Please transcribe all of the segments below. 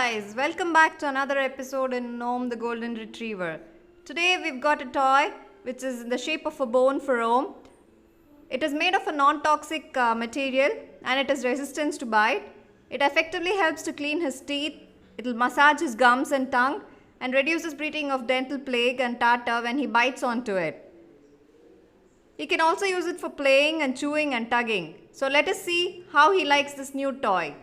guys, welcome back to another episode in Gnome the Golden Retriever. Today we've got a toy which is in the shape of a bone for Gnome. It is made of a non-toxic material and it has resistance to bite. It effectively helps to clean his teeth, it will massage his gums and tongue and reduces breeding of dental plaque and tartar when he bites onto it. He can also use it for playing and chewing and tugging. So let us see how he likes this new toy.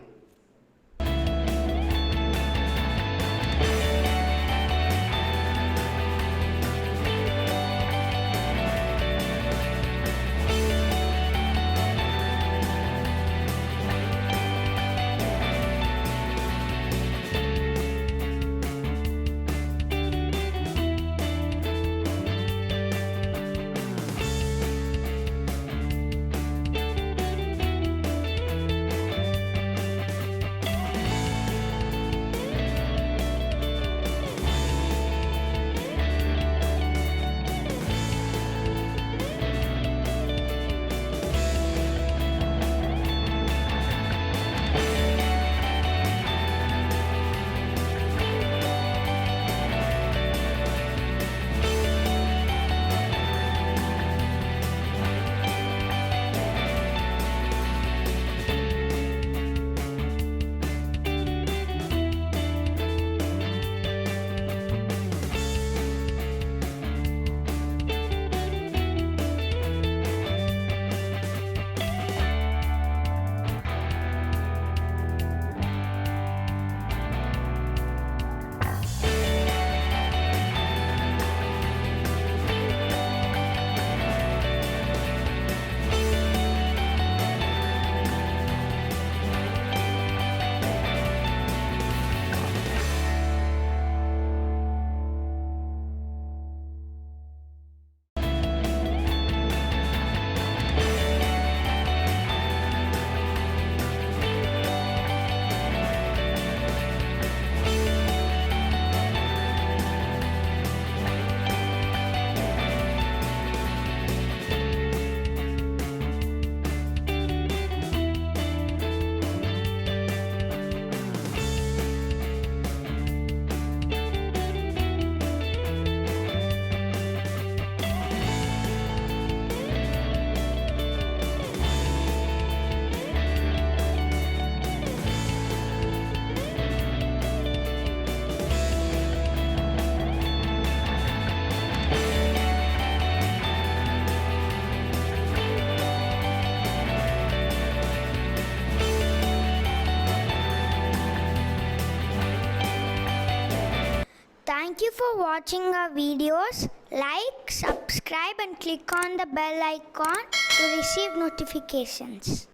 Thank you for watching our videos. Like, subscribe and click on the bell icon to receive notifications.